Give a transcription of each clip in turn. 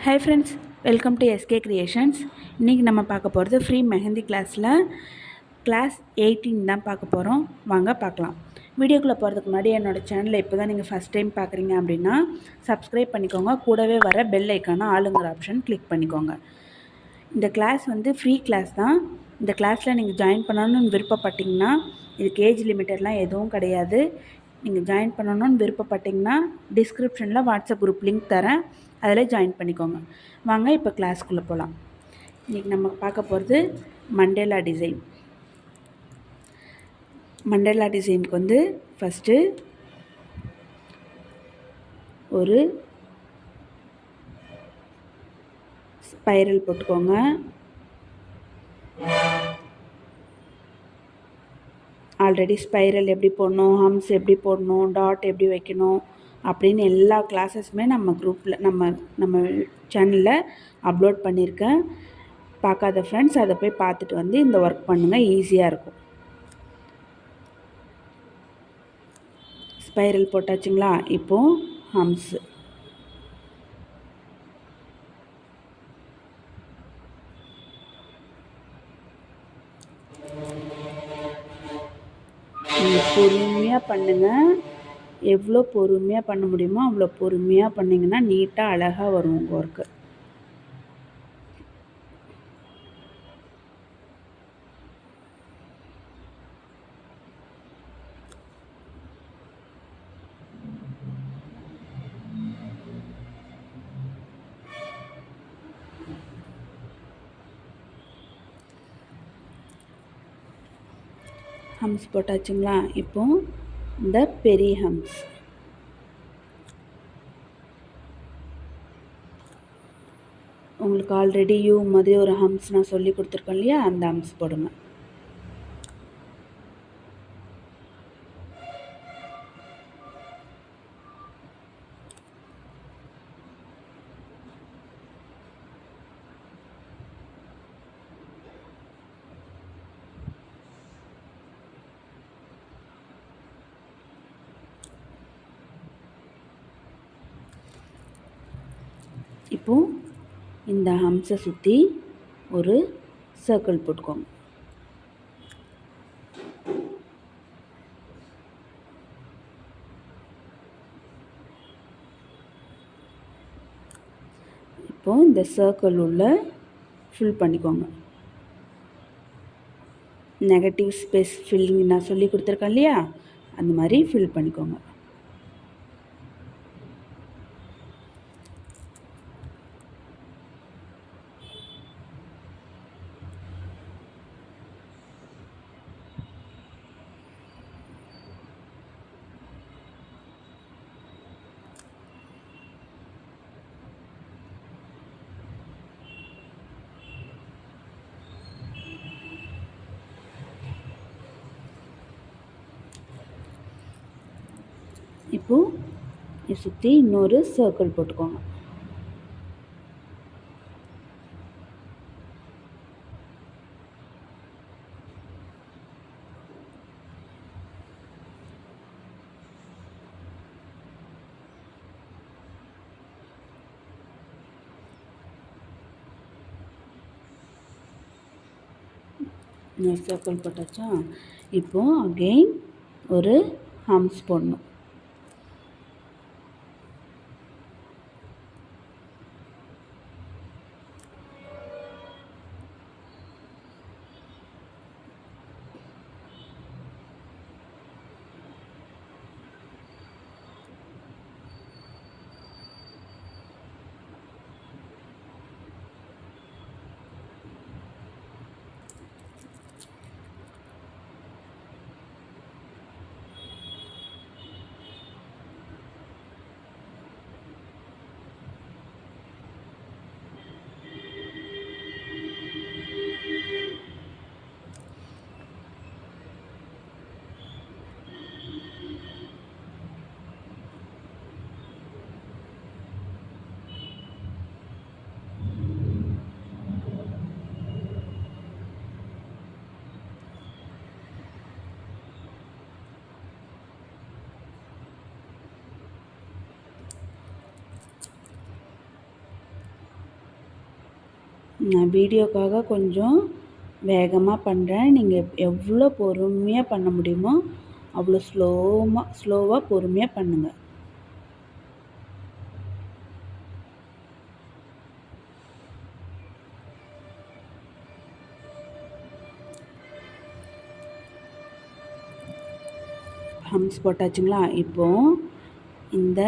Hi friends, welcome to SK creations. இன்றைக்கி நம்ம பார்க்க போகிறது ஃப்ரீ மெஹந்தி கிளாஸில் கிளாஸ் 18 தான் பார்க்க போகிறோம். வாங்க பார்க்கலாம். வீடியோக்குள்ளே போகிறதுக்கு முன்னாடி என்னோடய சேனலை இப்போ தான் நீங்கள் ஃபஸ்ட் டைம் பார்க்குறீங்க அப்படின்னா சப்ஸ்கிரைப் பண்ணிக்கோங்க. கூடவே வர பெல் ஐக்கான ஆளுங்கிற ஆப்ஷன் கிளிக் பண்ணிக்கோங்க. இந்த கிளாஸ் வந்து ஃப்ரீ கிளாஸ் தான். இந்த கிளாஸில் நீங்கள் ஜாயின் பண்ணணும்னு விருப்பப்பட்டிங்கன்னா இதுக்கு ஏஜ் லிமிட்டட்லாம் எதுவும் கிடையாது. நீங்கள் ஜாயின் பண்ணணும்னு விருப்பப்பட்டிங்கன்னா டிஸ்கிரிப்ஷனில் வாட்ஸ்அப் குரூப் லிங்க் தரேன், அதில் ஜாயின் பண்ணிக்கோங்க. வாங்க இப்போ கிளாஸ்க்குள்ளே போகலாம். இன்றைக்கி நம்ம பார்க்க போகிறது மண்டேலா டிசைன். மண்டேலா டிசைனுக்கு வந்து ஃபஸ்ட்டு ஒரு ஸ்பைரல் போட்டுக்கோங்க. ஆல்ரெடி ஸ்பைரல் எப்படி போடணும், ஹம்ஸ் எப்படி போடணும், டாட் எப்படி வைக்கணும் அப்படின்னு எல்லா கிளாஸஸுமே நம்ம குரூப்பில் நம்ம சேனலில் அப்லோட் பண்ணியிருக்கேன். பார்க்காத ஃப்ரெண்ட்ஸ் அதை போய் பார்த்துட்டு வந்து இந்த ஒர்க் பண்ணுங்கள், ஈஸியாக இருக்கும். ஸ்பைரல் போட்டாச்சுங்களா? இப்போது ஹம்ஸு. பொறுமையாக பண்ணுங்கள். எவ்வளோ பொறுமையாக பண்ண முடியுமோ அவ்வளோ பொறுமையாக பண்ணிங்கன்னா நீட்டாக அழகாக வரும் உங்கள் ஒர்க்கு. ஹம்ஸ் போட்டாச்சுங்களா? இப்போ இந்த பெரிய ஹம்ஸ். உங்களுக்கு ஆல்ரெடி யூ மாதிரி ஒரு ஹம்ஸ் நான் சொல்லி கொடுத்துருக்கேன் இல்லையா, அந்த ஹம்ஸ் போடுங்க. இப்போது இந்த ஹம்ஸை சுற்றி ஒரு சர்க்கிள் போட்டுக்கோங்க. இப்போது இந்த சர்க்கிள் உள்ள ஃபில் பண்ணிக்கோங்க. நெகட்டிவ் ஸ்பேஸ் ஃபில்லிங் நான் சொல்லி கொடுத்துருக்கேன் இல்லையா, அந்த மாதிரி ஃபில் பண்ணிக்கோங்க. இப்போது சுற்றி இன்னொரு சர்க்கிள் போட்டுக்கோங்க. சர்க்கிள் போட்டாச்சா? இப்போது அகெயின் ஒரு ஹம்ஸ் போடணும். நான் வீடியோக்காக கொஞ்சம் வேகமாக பண்ணுறேன். நீங்கள் எவ்வளோ பொறுமையாக பண்ண முடியுமோ அவ்வளோ ஸ்லோவாக பொறுமையாக பண்ணுங்கள். ஹம்ஸ் போட்டாச்சுங்களா? இப்போது இந்த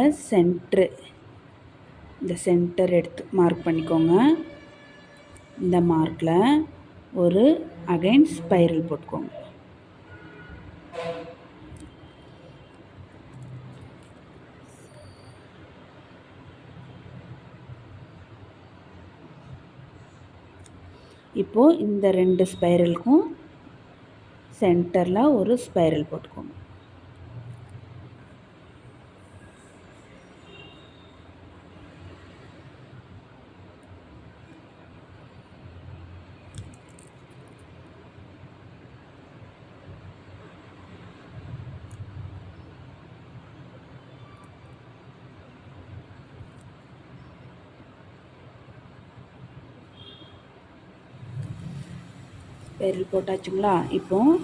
சென்டர் எடுத்து மார்க் பண்ணிக்கோங்க. இந்த மார்க்கில் ஒரு அகைன் ஸ்பைரல் போட்டுக்கோங்க. இப்போது இந்த 2 ஸ்பைரலுக்கும் சென்டரில் ஒரு ஸ்பைரல் போட்டுக்கோங்க. ஸ்பைரல் போட்டாச்சுங்களா? இப்போது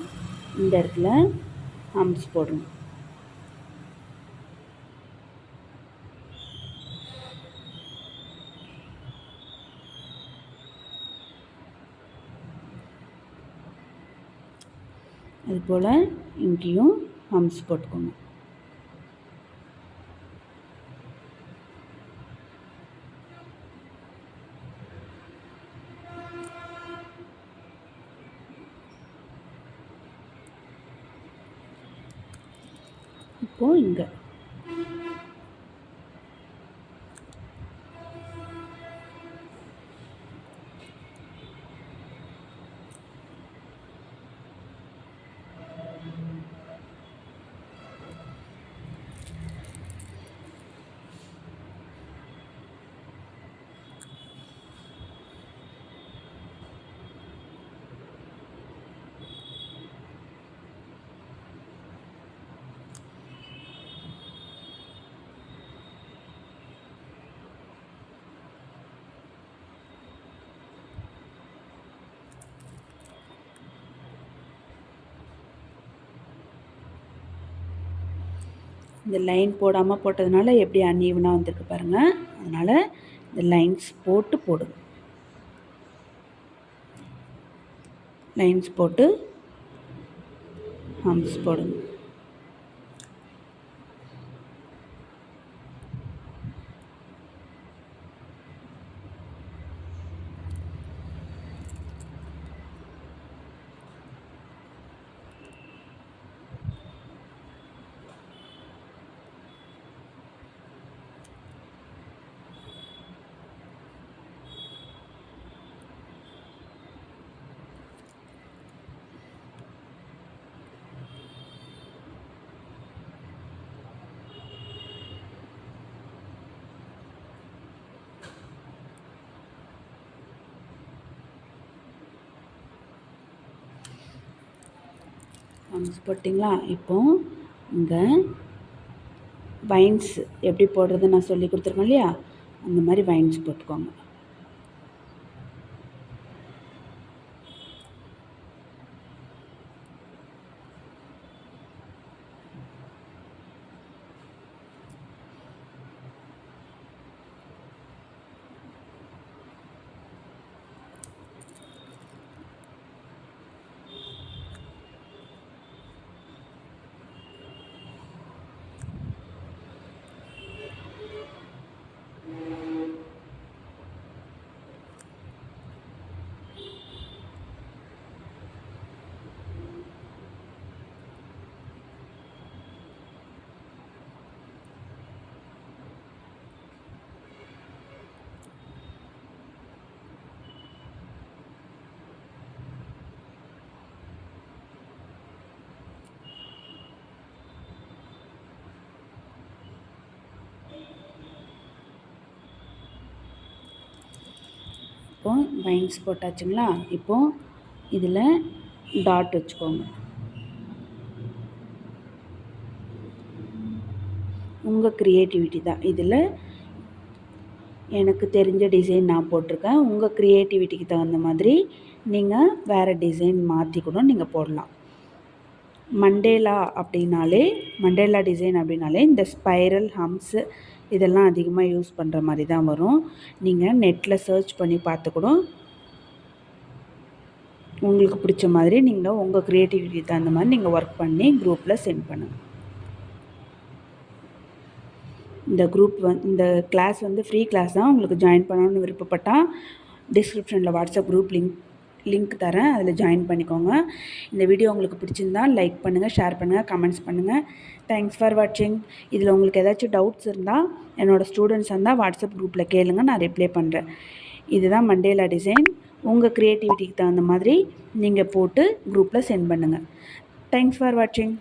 இந்த இடத்துல ஹம்ஸ் போடணும். அதுபோல் இங்கேயும் ஹம்ஸ் போட்டுக்கோங்க. இப்போது இங்கே இந்த லைன் போடாமல் போட்டதுனால எப்படி அன்ஈவனாக வந்திருக்கு பாருங்கள். அதனால் இந்த லைன்ஸ் போடுங்க. லைன்ஸ் போட்டு ஹம்ஸ் போடுங்க. ஹம்ஸ் போட்டிங்களா? இப்போது இங்கே வைன்ஸ் எப்படி போடுறது நான் சொல்லி கொடுத்துருக்கேன் இல்லையா? அந்த மாதிரி வைன்ஸ் போட்டுக்கோங்க. இப்போது வைன்ஸ் போட்டாச்சுங்களா? இப்போது இதில் டாட் வச்சுக்கோங்க. உங்கள் க்ரியேட்டிவிட்டி தான். இதில் எனக்கு தெரிஞ்ச டிசைன் நான் போட்டிருக்கேன். உங்கள் க்ரியேட்டிவிட்டிக்கு தகுந்த மாதிரி நீங்கள் வேறு டிசைன் மாற்றி கூட நீங்கள் போடலாம். மண்டேலா டிசைன் அப்படின்னாலே இந்த ஸ்பைரல் ஹம்ப்ஸு இதெல்லாம் அதிகமாக யூஸ் பண்ணுற மாதிரி தான் வரும். நீங்கள் நெட்டில் சர்ச் பண்ணி பார்த்து கூட உங்களுக்கு பிடிச்ச மாதிரி நீங்கள் உங்கள் க்ரியேட்டிவிட்டிக்கு தகுந்த மாதிரி நீங்கள் ஒர்க் பண்ணி குரூப்பில் சென்ட் பண்ணுங்கள். இந்த கிளாஸ் வந்து ஃப்ரீ கிளாஸ் தான். உங்களுக்கு ஜாயின் பண்ணணும்னு விருப்பப்பட்டால் டிஸ்கிரிப்ஷனில் வாட்ஸ்அப் குரூப் லிங்க் தரேன், அதில் ஜாயின் பண்ணிக்கோங்க. இந்த வீடியோ உங்களுக்கு பிடிச்சிருந்தால் லைக் பண்ணுங்கள், ஷேர் பண்ணுங்கள், கமெண்ட்ஸ் பண்ணுங்கள். தேங்க்ஸ் ஃபார் வாட்சிங். இதில் உங்களுக்கு ஏதாச்சும் டவுட்ஸ் இருந்தால் என்னோடய ஸ்டூடெண்ட்ஸ் இருந்தால் வாட்ஸ்அப் குரூப்பில் கேளுங்க, நான் ரிப்ளை பண்ணுறேன். இதுதான் மண்டேலா டிசைன். உங்கள் க்ரியேட்டிவிட்டிக்கு தகுந்த மாதிரி நீங்கள் போட்டு குரூப்பில் சென்ட் பண்ணுங்கள். தேங்க்ஸ் ஃபார் வாட்சிங்.